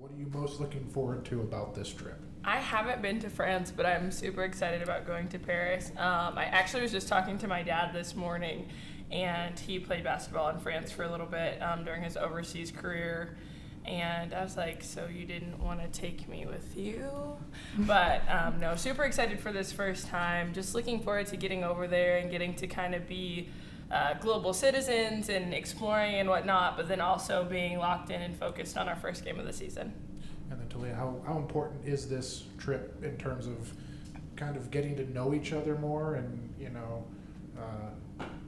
What are you most looking forward to about this trip? I haven't been to France, but I'm super excited about going to Paris. I actually was just talking to my dad this morning, and he played basketball in France for a little bit during his overseas career. And I was like, so you didn't want to take me with you? But no, super excited for this first time. Just looking forward to getting over there and getting to kind of be global citizens and exploring and whatnot, but then also being locked in and focused on our first game of the season. And then Talia, how important is this trip in terms of kind of getting to know each other more and,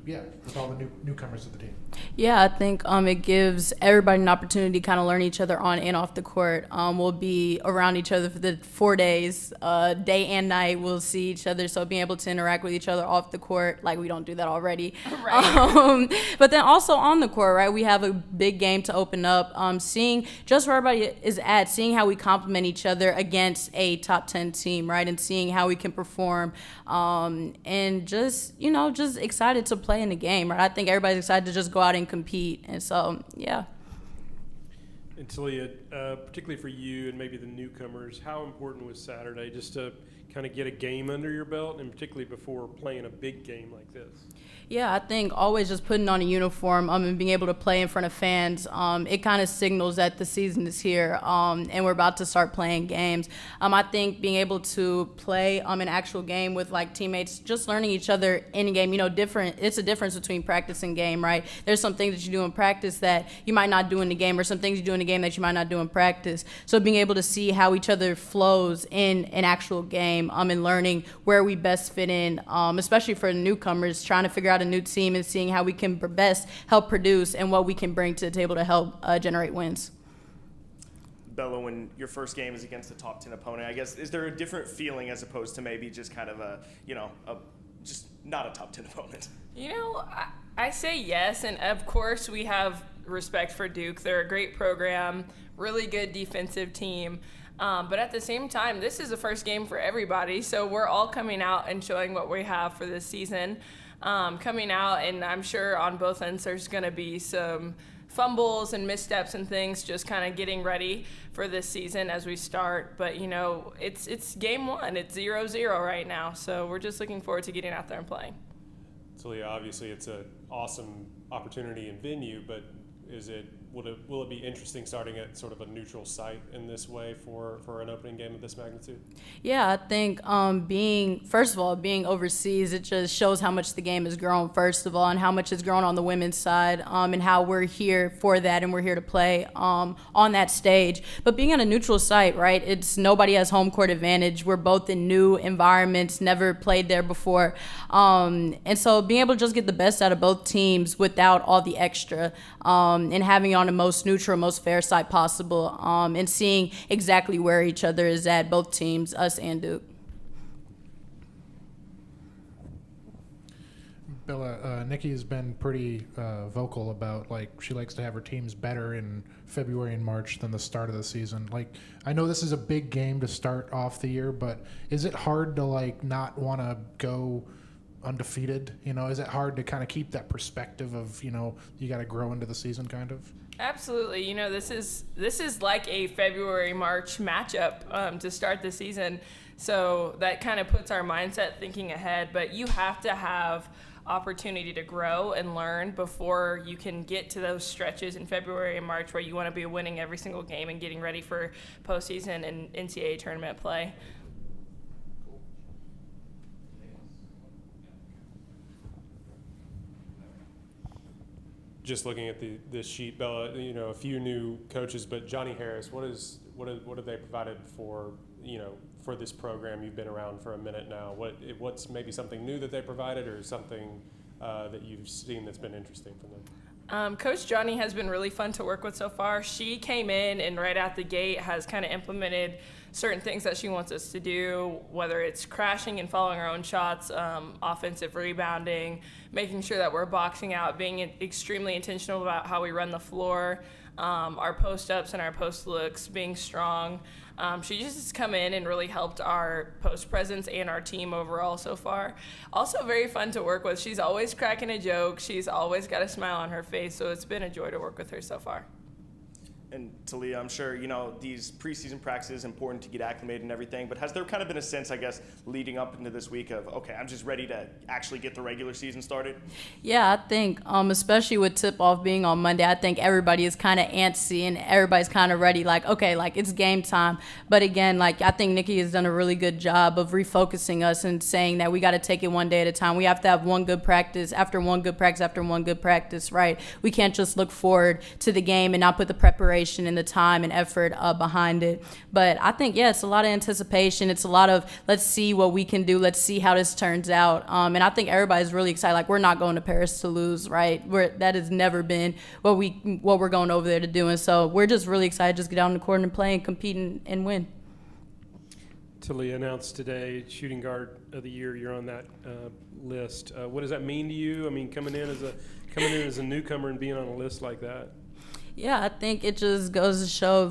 with all the newcomers to the team? Yeah, I think it gives everybody an opportunity to kind of learn each other on and off the court. We'll be around each other for the 4 days, day and night. We'll see each other, so being able to interact with each other off the court, like we don't do that already. Right. But then also on the court, right, we have a big game to open up. Seeing just where everybody is at, seeing how we complement each other against a top 10 team, right, and seeing how we can perform, and just excited to play in the game, right? I think everybody's excited to just go out and compete, and so yeah. And Talia, particularly for you and maybe the newcomers, how important was Saturday just to kind of get a game under your belt, and particularly before playing a big game like this? Yeah, I think always just putting on a uniform and being able to play in front of fans, it kind of signals that the season is here, and we're about to start playing games. I think being able to play an actual game with like teammates, just learning each other in a game, it's a difference between practice and game, right? There's some things that you do in practice that you might not do in the game, or some things you do in the game that you might not do in practice. So being able to see how each other flows in an actual game, and learning where we best fit in, especially for the newcomers, trying to figure out a new team and seeing how we can best help produce and what we can bring to the table to help generate wins. Bella, when your first game is against a top 10 opponent, I guess, is there a different feeling as opposed to maybe just kind of just not a top 10 opponent? I say yes, and of course we have respect for Duke. They're a great program, really good defensive team. But at the same time, this is the first game for everybody, so we're all coming out and showing what we have for this season. Coming out, and I'm sure on both ends there's going to be some fumbles and missteps and things, just kind of getting ready for this season as we start. But, it's game one. It's 0-0 right now, so we're just looking forward to getting out there and playing. Talia, obviously it's an awesome opportunity and venue, but will it be interesting starting at sort of a neutral site in this way for an opening game of this magnitude? Yeah, I think being overseas, it just shows how much the game has grown, first of all, and how much it's grown on the women's side, and how we're here for that and we're here to play on that stage. But being on a neutral site, right, it's nobody has home court advantage. We're both in new environments, never played there before. And so being able to just get the best out of both teams without all the extra, and having it on the most neutral, most fair side possible, and seeing exactly where each other is at, both teams, us and Duke. Bella, Nikki has been pretty vocal about, she likes to have her teams better in February and March than the start of the season. I know this is a big game to start off the year, but is it hard to, not want to go undefeated? Is it hard to kind of keep that perspective of, you got to grow into the season kind of? Absolutely. This is like a February-March matchup to start the season. So that kind of puts our mindset thinking ahead. But you have to have opportunity to grow and learn before you can get to those stretches in February and March where you want to be winning every single game and getting ready for postseason and NCAA tournament play. Just looking at this sheet, Bella, a few new coaches, but Johnny Harris, what have they provided for this program? You've been around for a minute now. What's maybe something new that they provided, or something that you've seen that's been interesting from them? Coach Johnny has been really fun to work with so far. She came in and right out the gate has kind of implemented certain things that she wants us to do, whether it's crashing and following our own shots, offensive rebounding, making sure that we're boxing out, being extremely intentional about how we run the floor, our post-ups and our post-looks, being strong. She just has come in and really helped our post presence and our team overall so far. Also very fun to work with. She's always cracking a joke. She's always got a smile on her face, so it's been a joy to work with her so far. and Talia, I'm sure, these preseason practices important to get acclimated and everything, but has there kind of been a sense, I guess, leading up into this week of, okay, I'm just ready to actually get the regular season started? Yeah, I think, especially with tip-off being on Monday, I think everybody is kind of antsy and everybody's kind of ready, like, okay, like, it's game time. But again, like, I think Nikki has done a really good job of refocusing us and saying that we got to take it one day at a time. We have to have one good practice after one good practice after one good practice, right? We can't just look forward to the game and not put the preparation and the time and effort behind it. But I think, yeah, it's a lot of anticipation. It's a lot of, let's see what we can do. Let's see how this turns out. And I think everybody's really excited. Like, we're not going to Paris to lose, right? That has never been what we're going over there to do. And so we're just really excited to just get out on the court and play and compete and win. Talia announced today, shooting guard of the year. You're on that list. What does that mean to you? I mean, coming in as a newcomer and being on a list like that. Yeah, I think it just goes to show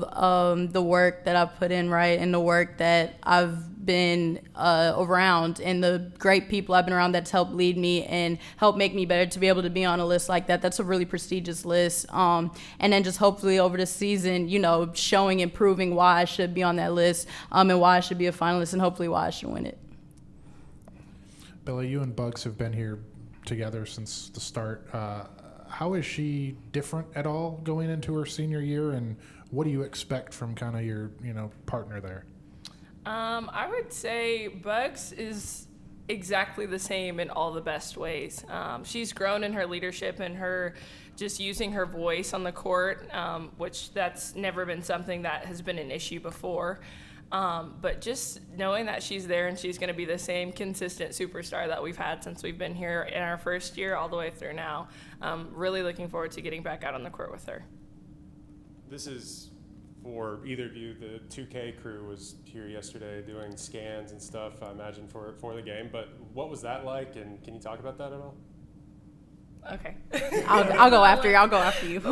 the work that I've put in, right, and the work that I've been around and the great people I've been around that's helped lead me and helped make me better to be able to be on a list like that. That's a really prestigious list. And then just hopefully over the season, showing and proving why I should be on that list and why I should be a finalist and hopefully why I should win it. Bella, you and Bugs have been here together since the start. How is she different at all going into her senior year, and what do you expect from kind of your partner there? I would say Bugs is exactly the same in all the best ways. She's grown in her leadership and her just using her voice on the court, which that's never been something that has been an issue before. But just knowing that she's there and she's going to be the same consistent superstar that we've had since we've been here in our first year all the way through now, really looking forward to getting back out on the court with her. This is for either of you. The 2K crew was here yesterday doing scans and stuff, I imagine, for the game. But what was that like, and can you talk about that at all? Okay. I'll go after you. I'll go after you.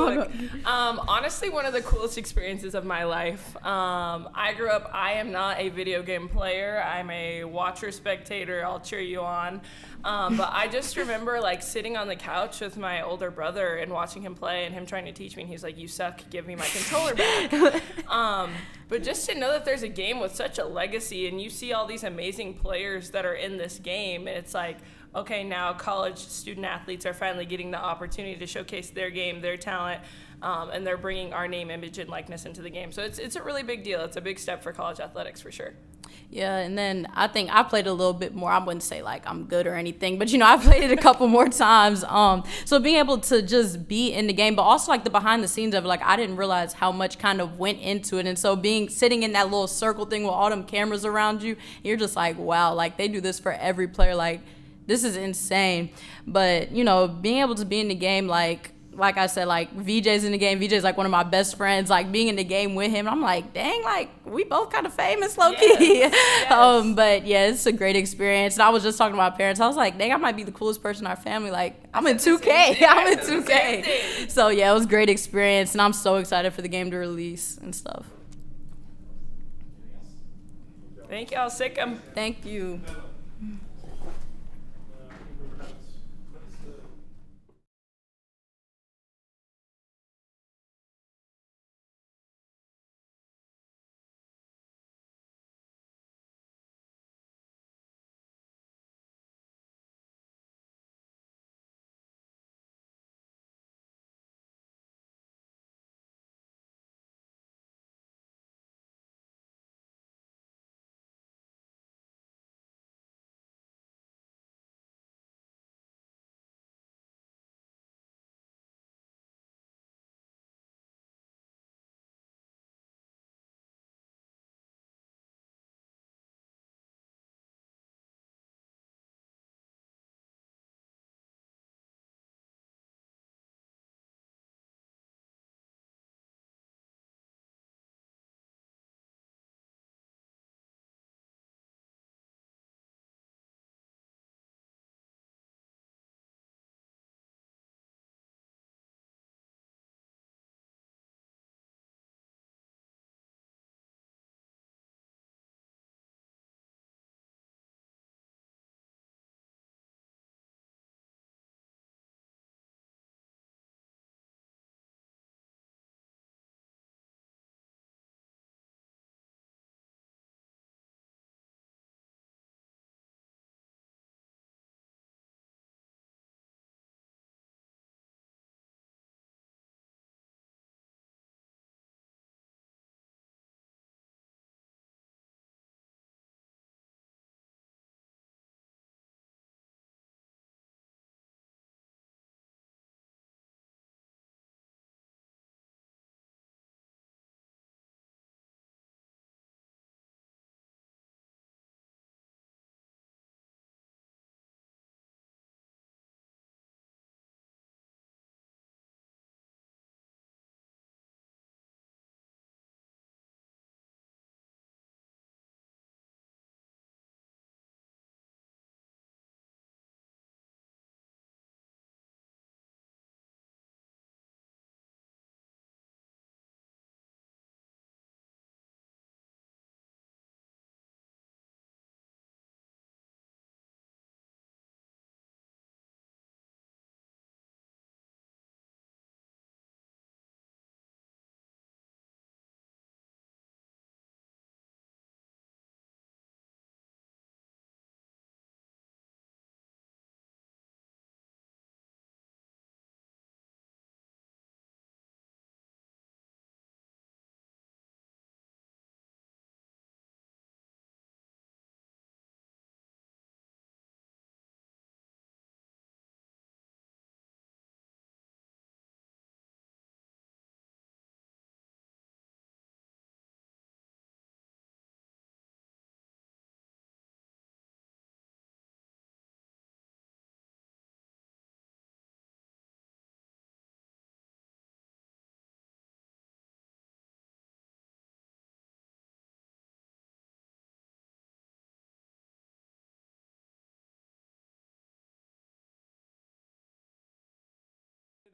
Honestly, one of the coolest experiences of my life. I grew up, I am not a video game player. I'm a watcher, spectator. I'll cheer you on. But I just remember sitting on the couch with my older brother and watching him play and him trying to teach me. And he's like, "You suck. Give me my controller back." But just to know that there's a game with such a legacy and you see all these amazing players that are in this game, and it's like, okay, now college student athletes are finally getting the opportunity to showcase their game, their talent, and they're bringing our name, image, and likeness into the game. So it's a really big deal. It's a big step for college athletics for sure. Yeah, and then I think I played a little bit more. I wouldn't say I'm good or anything, but I played it a couple more times. So being able to just be in the game, but also the behind the scenes of it, I didn't realize how much kind of went into it. And so sitting in that little circle thing with all them cameras around you, you're just wow, they do this for every player. This is insane. But, being able to be in the game, like I said, VJ's in the game. VJ's one of my best friends. Being in the game with him, I'm dang, we both kind of famous, low key. Yes. But yeah, it's a great experience. And I was just talking to my parents. I was like, dang, I might be the coolest person in our family. I'm in 2K. I'm in 2K. So yeah, it was a great experience. And I'm so excited for the game to release and stuff. Thank y'all. Sick 'em. Thank you.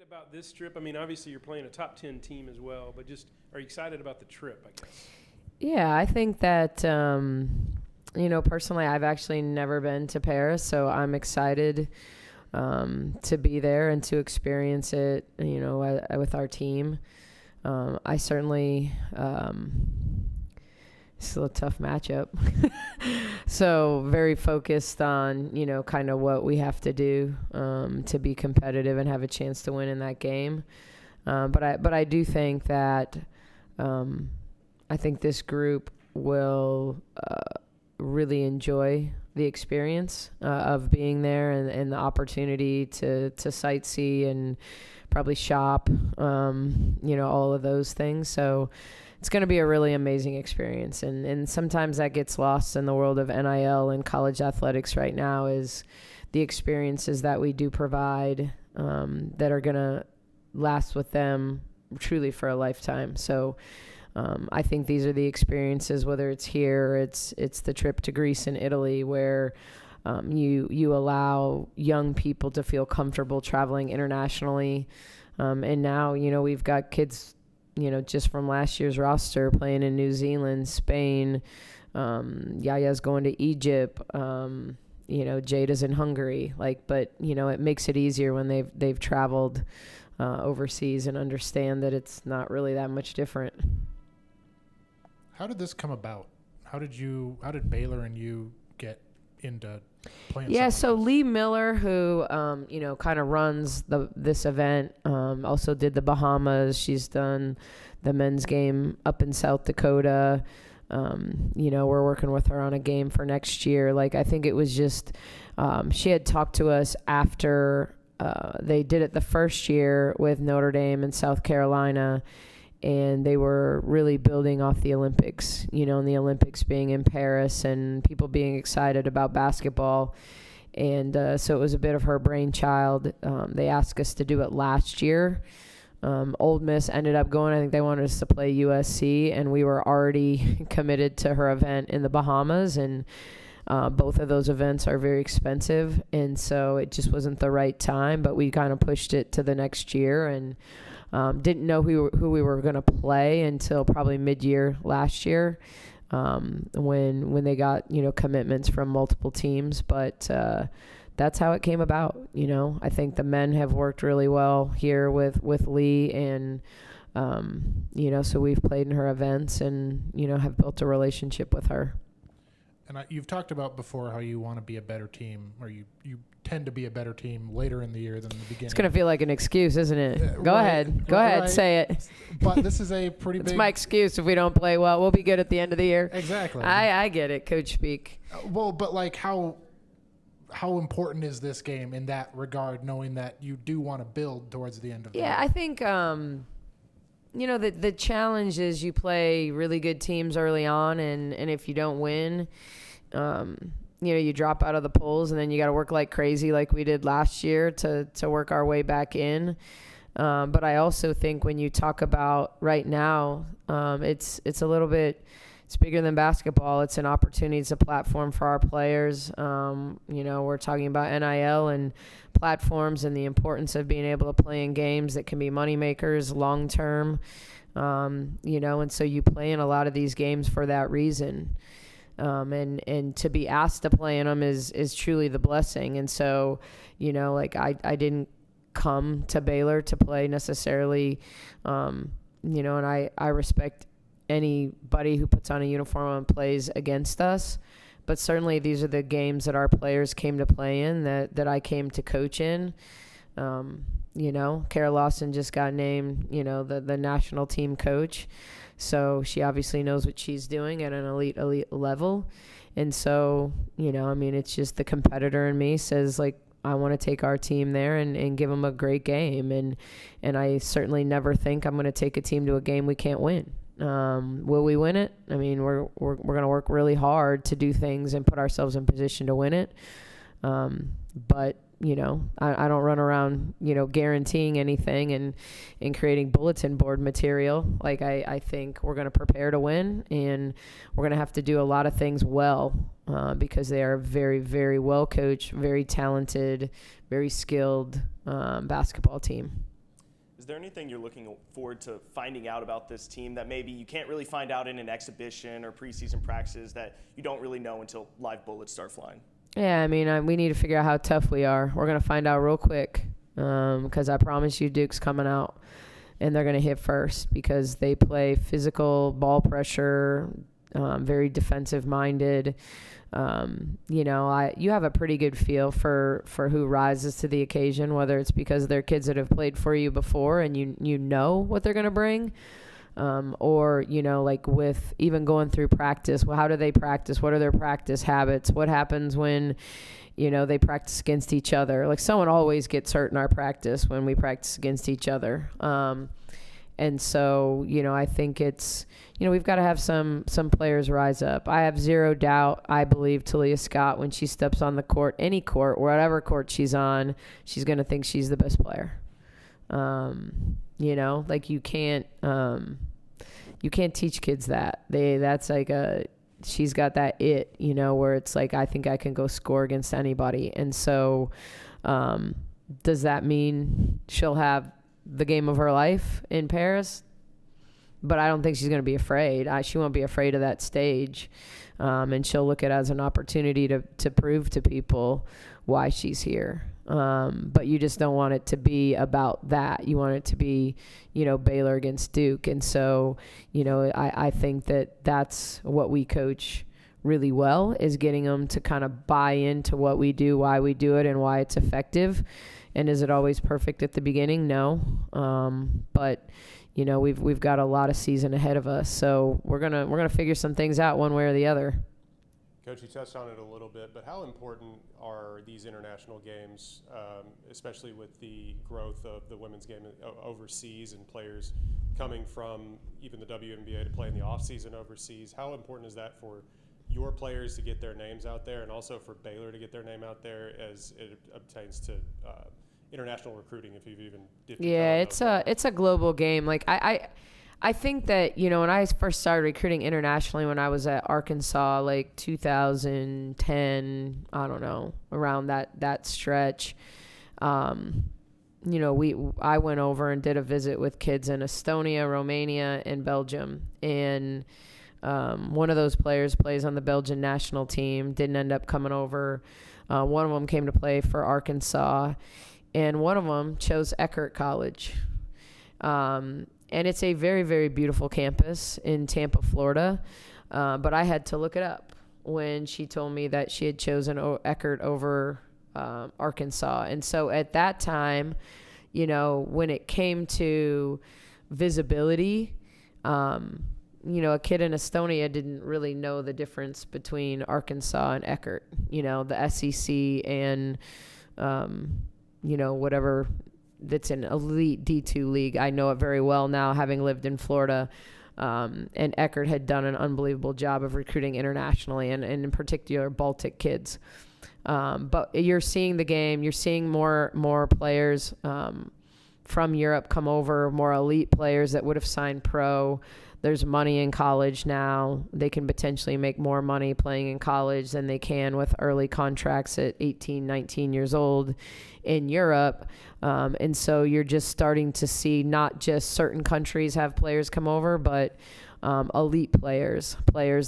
about this trip? I mean, obviously you're playing a top 10 team as well, but just are you excited about the trip, I guess? Yeah, I think that, personally, I've actually never been to Paris, so I'm excited to be there and to experience it, with our team. I certainly, it's a tough matchup. So very focused on, kind of what we have to do to be competitive and have a chance to win in that game. But I do think that I think this group will really enjoy the experience of being there and the opportunity to sightsee and probably shop, all of those things. So it's going to be a really amazing experience. And sometimes that gets lost in the world of NIL and college athletics right now is the experiences that we do provide that are going to last with them truly for a lifetime. So I think these are the experiences, whether it's here or it's the trip to Greece and Italy, where you allow young people to feel comfortable traveling internationally. And now, we've got kids, just from last year's roster playing in New Zealand, Spain, Yaya's going to Egypt, Jada's in Hungary. But it makes it easier when they've traveled overseas and understand that it's not really that much different. How did this come about? How did Baylor and you get into playing? Yeah, so like Lee Miller, who kind of runs this event, also did the Bahamas. She's done the men's game up in South Dakota. We're working with her on a game for next year. I think it was just she had talked to us after they did it the first year with Notre Dame and South Carolina. And they were really building off the Olympics, and the Olympics being in Paris and people being excited about basketball. And so it was a bit of her brainchild. They asked us to do it last year. Ole Miss ended up going. I think they wanted us to play USC, and we were already committed to her event in the Bahamas. And both of those events are very expensive. And so it just wasn't the right time, but we kind of pushed it to the next year and didn't know who we were going to play until probably mid-year last year when they got, commitments from multiple teams. But that's how it came about. I think the men have worked really well here with Lee and, so we've played in her events and, have built a relationship with her. And you've talked about before how you want to be a better team, or you tend to be a better team later in the year than the beginning. It's going to feel like an excuse, isn't it? Go ahead, say it. But this is a pretty big... It's my excuse if we don't play well. We'll be good at the end of the year. Exactly. I get it, coach speak. But how important is this game in that regard, knowing that you do want to build towards the end of the year? Yeah, I think... the challenge is you play really good teams early on, and if you don't win, you drop out of the polls, and then you got to work like crazy like we did last year to work our way back in. But I also think when you talk about right now, it's a little bit, it's bigger than basketball. It's an opportunity. It's a platform for our players. We're talking about NIL and platforms and the importance of being able to play in games that can be money makers long term. And so you play in a lot of these games for that reason. And to be asked to play in them is truly the blessing. And so, I didn't come to Baylor to play necessarily, and I respect anybody who puts on a uniform and plays against us. But certainly these are the games that our players came to play in, that I came to coach in. Kara Lawson just got named, the national team coach. So she obviously knows what she's doing at an elite level. And so, it's just the competitor in me says, I want to take our team there and give them a great game. And I certainly never think I'm going to take a team to a game we can't win. Will we win it? We're going to work really hard to do things and put ourselves in position to win it. But I don't run around, guaranteeing anything and creating bulletin board material. I think we're going to prepare to win, and we're going to have to do a lot of things well, because they are a very, very well coached, very talented, very skilled basketball team. there anything you're looking forward to finding out about this team that maybe you can't really find out in an exhibition or preseason practices that you don't really know until live bullets start flying? Yeah, I mean, we need to figure out how tough we are. We're going to find out real quick because I promise you Duke's coming out, and they're going to hit first because they play physical, ball pressure, very defensive-minded. You have a pretty good feel for who rises to the occasion, whether it's because they're kids that have played for you before and you know what they're going to bring. Or, like with even going through practice, well, how do they practice? What are their practice habits? What happens when, they practice against each other? Like someone always gets hurt in our practice when we practice against each other. And so, I think it's, we've got to have some players rise up. I have zero doubt. I believe Talia Scott, when she steps on the court, any court, whatever court she's on, she's going to think she's the best player. Like you can't teach kids that. She's got that it, where it's like, I think I can go score against anybody. And so, does that mean she'll have the game of her life in Paris? But I don't think she's going to be afraid. She won't be afraid of that stage. And she'll look at it as an opportunity to prove to people why she's here. But you just don't want it to be about that. You want it to be, Baylor against Duke. And so, I think that's what we coach really well, is getting them to kind of buy into what we do, why we do it, and why it's effective. And is it always perfect at the beginning? No. But we've got a lot of season ahead of us, so we're gonna figure some things out one way or the other. Coach, you touched on it a little bit, but how important are these international games, especially with the growth of the women's game overseas and players coming from even the WNBA to play in the off-season overseas? How important is that for your players to get their names out there, and also for Baylor to get their name out there as it obtains to international recruiting, if you've even dipped your toe in it's a global game. Like I think that, when I first started recruiting internationally when I was at Arkansas, like 2010, I don't know, around that stretch, I went over and did a visit with kids in Estonia, Romania, and Belgium. And one of those players plays on the Belgian national team, didn't end up coming over. One of them came to play for Arkansas, and one of them chose Eckerd College. And it's a very, very beautiful campus in Tampa, Florida. But I had to look it up when she told me that she had chosen Eckerd over Arkansas. And so at that time, when it came to visibility, a kid in Estonia didn't really know the difference between Arkansas and Eckerd, the SEC and, whatever that's an elite D2 league. I know it very well now, having lived in Florida. And Eckerd had done an unbelievable job of recruiting internationally and in particular Baltic kids. But you're seeing the game, you're seeing more players from Europe come over, more elite players that would have signed pro. There's money in college now. They can potentially make more money playing in college than they can with early contracts at 18, 19 years old in Europe. And so you're just starting to see not just certain countries have players come over, but elite players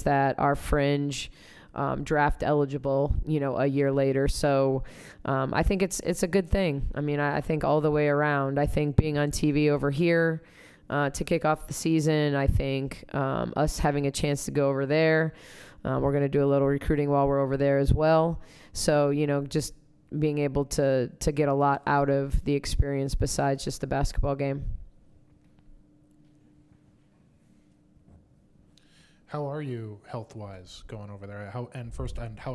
that are fringe, draft eligible, a year later. So I think it's a good thing. I mean, I think all the way around. I think being on TV over here to kick off the season, I think us having a chance to go over there, we're going to do a little recruiting while we're over there as well. So, just being able to get a lot out of the experience besides just the basketball game. How are you health-wise going over there? How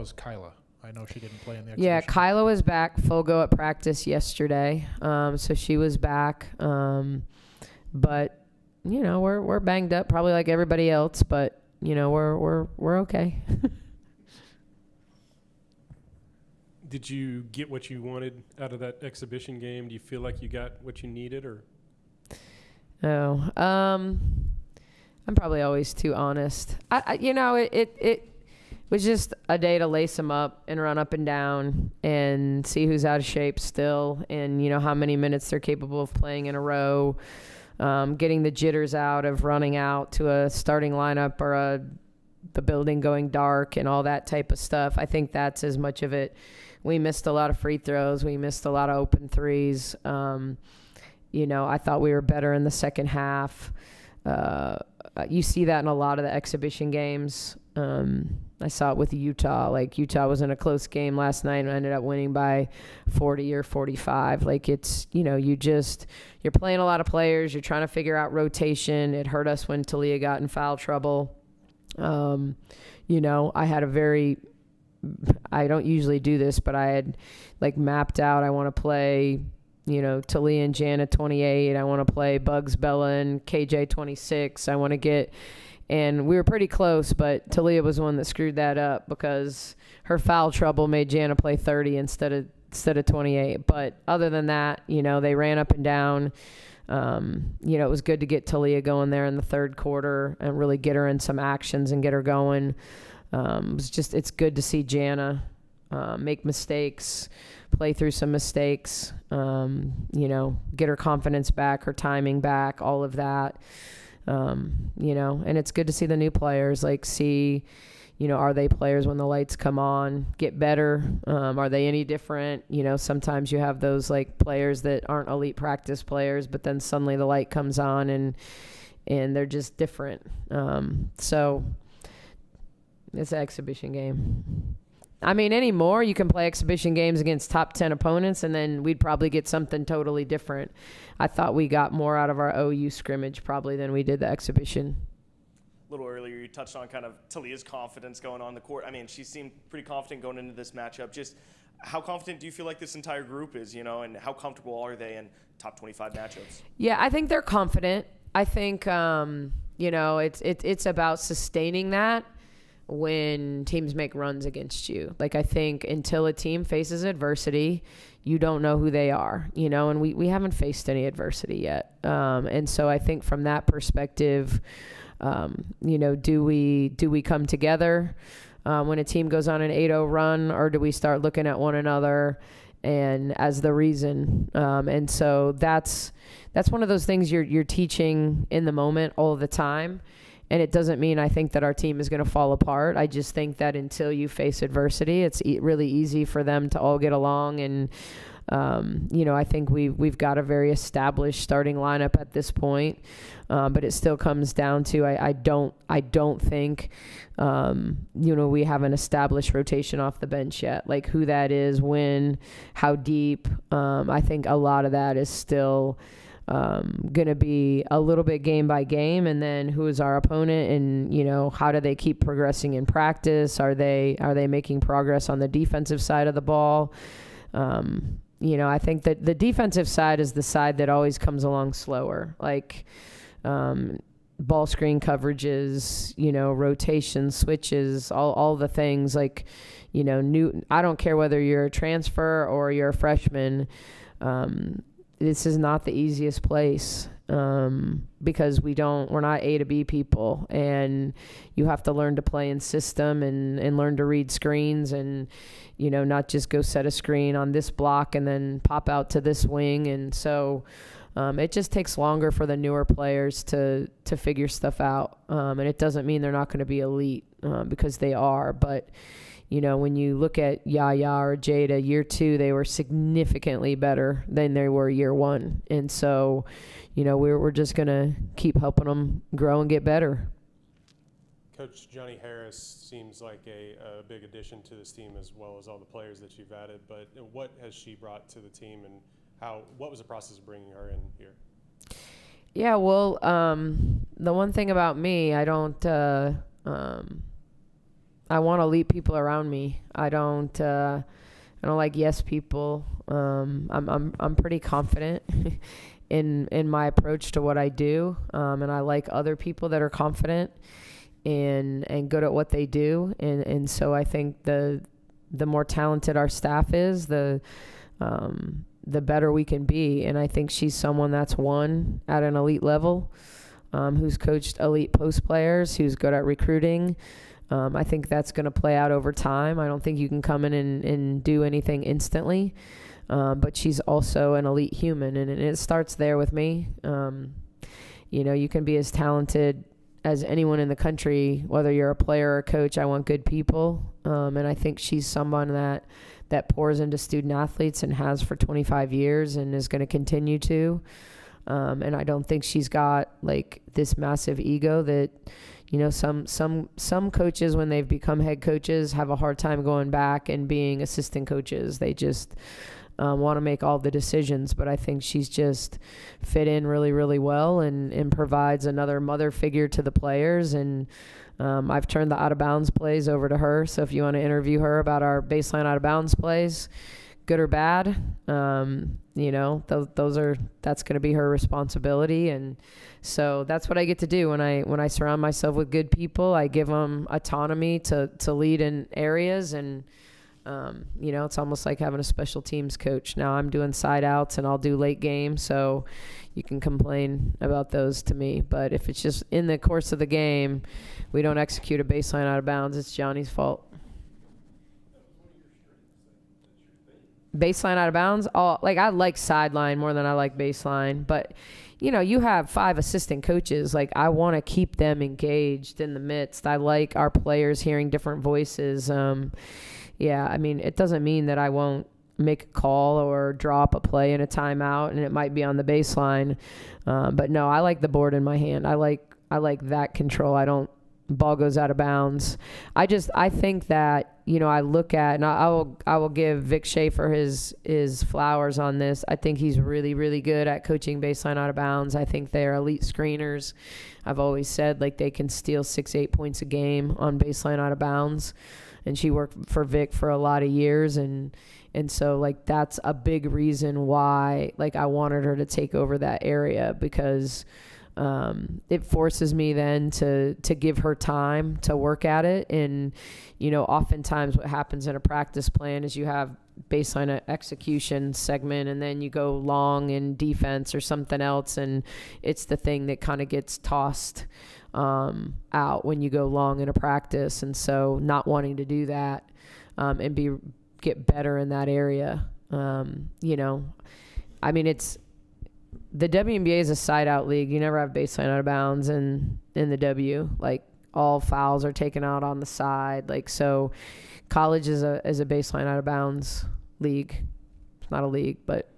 is Kyla? I know she didn't play in the exhibition. Yeah, Kyla was back full go at practice yesterday. So she was back. But we're banged up, probably like everybody else. But we're okay. Did you get what you wanted out of that exhibition game? Do you feel like you got what you needed, or? I'm probably always too honest. was just a day to lace them up and run up and down and see who's out of shape still, and how many minutes they're capable of playing in a row. Getting the jitters out of running out to a starting lineup or the building going dark and all that type of stuff. I think that's as much of it. We missed a lot of free throws. We missed a lot of open threes. I thought we were better in the second half. You see that in a lot of the exhibition games. I saw it with Utah. Like, Utah was in a close game last night and ended up winning by 40 or 45. Like, it's, you're playing a lot of players. You're trying to figure out rotation. It hurt us when Talia got in foul trouble. I had I don't usually do this, but I had mapped out, I want to play, Talia and Jana 28. I want to play Bugs, Bella, and KJ 26. I want to get... And we were pretty close, but Talia was the one that screwed that up because her foul trouble made Jana play 30 instead of 28. But other than that, they ran up and down. It was good to get Talia going there in the third quarter and really get her in some actions and get her going. It's good to see Jana make mistakes, play through some mistakes, get her confidence back, her timing back, all of that. And it's good to see the new players, are they players when the lights come on, get better? Are they any different? Sometimes you have those players that aren't elite practice players, but then suddenly the light comes on and they're just different. So it's an exhibition game. I mean, anymore, you can play exhibition games against top 10 opponents, and then we'd probably get something totally different. I thought we got more out of our OU scrimmage probably than we did the exhibition. A little earlier, you touched on kind of Talia's confidence going on the court. I mean, she seemed pretty confident going into this matchup. Just how confident do you feel like this entire group is, and how comfortable are they in top 25 matchups? Yeah, I think they're confident. I think, it's about sustaining that when teams make runs against you. I think until a team faces adversity, you don't know who they are, and we haven't faced any adversity yet. And so I think from that perspective, do we come together when a team goes on an 8-0 run, or do we start looking at one another and as the reason? And so that's one of those things you're teaching in the moment all the time. And it doesn't mean I think that our team is going to fall apart. I just think that until you face adversity, it's really easy for them to all get along. And, I think we've got a very established starting lineup at this point. But it still comes down to I don't think, we have an established rotation off the bench yet. Who that is, when, how deep. I think a lot of that is still going to be a little bit game by game, and then who is our opponent, and how do they keep progressing in practice? Are they making progress on the defensive side of the ball? I think that the defensive side is the side that always comes along slower, ball screen coverages, rotation switches, all the things new. I don't care whether you're a transfer or you're a freshman. This is not the easiest place because we're not A to B people, and you have to learn to play in system and learn to read screens and, not just go set a screen on this block and then pop out to this wing. And so it just takes longer for the newer players to figure stuff out. And it doesn't mean they're not going to be elite because they are, but when you look at Yaya or Jada, year 2, they were significantly better than they were year 1. And so, we're just going to keep helping them grow and get better. Coach Johnny Harris seems like a big addition to this team, as well as all the players that you've added. But what has she brought to the team, and what was the process of bringing her in here? Yeah, well, the one thing about me, I don't I want elite people around me. I don't like yes people. I'm pretty confident in my approach to what I do, and I like other people that are confident and good at what they do. And so I think the more talented our staff is, the better we can be. And I think she's someone that's won at an elite level, who's coached elite post players, who's good at recruiting. I think that's going to play out over time. I don't think you can come in and do anything instantly. But she's also an elite human, and it starts there with me. You can be as talented as anyone in the country, whether you're a player or a coach. I want good people, and I think she's someone that pours into student athletes and has for 25 years and is going to continue to. And I don't think she's got like this massive ego that, some coaches, when they've become head coaches, have a hard time going back and being assistant coaches. They just want to make all the decisions. But I think she's just fit in really, really well and provides another mother figure to the players. And I've turned the out of bounds plays over to her. So if you want to interview her about our baseline out of bounds plays, good or bad, that's going to be her responsibility. And so that's what I get to do when I surround myself with good people. I give them autonomy to lead in areas. And it's almost like having a special teams coach. Now I'm doing side outs and I'll do late game, so you can complain about those to me. But if it's just in the course of the game, we don't execute a baseline out of bounds, it's Johnny's fault. Baseline out of bounds, I like sideline more than I like baseline. But you have 5 assistant coaches. Like, I want to keep them engaged in the midst. I like our players hearing different voices. It doesn't mean that I won't make a call or drop a play in a timeout, and it might be on the baseline. But no, I like the board in my hand. I like that control. I don't, ball goes out of bounds. I think that, I look at, and I will give Vic Schaefer his flowers on this. I think he's really, really good at coaching baseline out of bounds. I think they're elite screeners. I've always said, like, they can steal 6-8 points a game on baseline out of bounds. And she worked for Vic for a lot of years. And so, like, that's a big reason why, like, I wanted her to take over that area, because it forces me then to give her time to work at it. And, oftentimes what happens in a practice plan is you have baseline execution segment, and then you go long in defense or something else. And it's the thing that kind of gets tossed out when you go long in a practice. And so not wanting to do that, and get better in that area. It's, the WNBA is a side out league. You never have baseline out of bounds in the W. Like, all fouls are taken out on the side. Like, so college is a baseline out of bounds league. It's not a league, but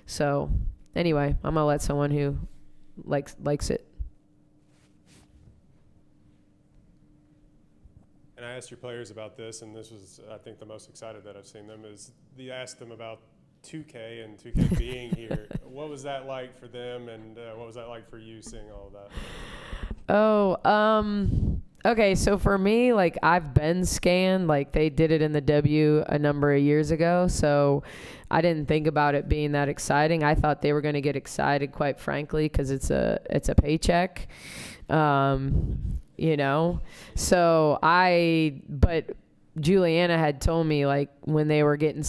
so anyway, I'm gonna let someone who likes it. And I asked your players about this, and this was, I think, the most excited that I've seen them, is you asked them about 2K and 2K being here. What was that like for them, and what was that like for you, seeing all of that? Okay, so for me, like, I've been scanned. Like, they did it in the W a number of years ago, so I didn't think about it being that exciting. I thought they were going to get excited, quite frankly, because it's a paycheck. So but Juliana had told me, like, when they were getting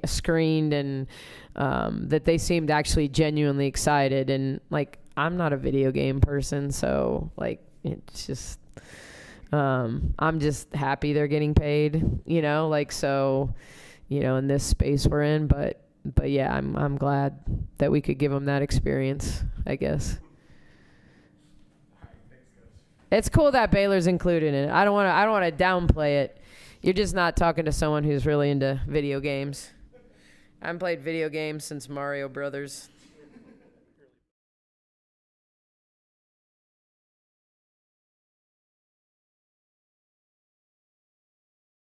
screened and that they seemed actually genuinely excited. And, like, I'm not a video game person, so, like, it's just I'm just happy they're getting paid, so in this space we're in. But yeah, I'm glad that we could give them that experience, I guess. It's cool that Baylor's included in it. I don't want to downplay it. You're just not talking to someone who's really into video games. I haven't played video games since Mario Brothers.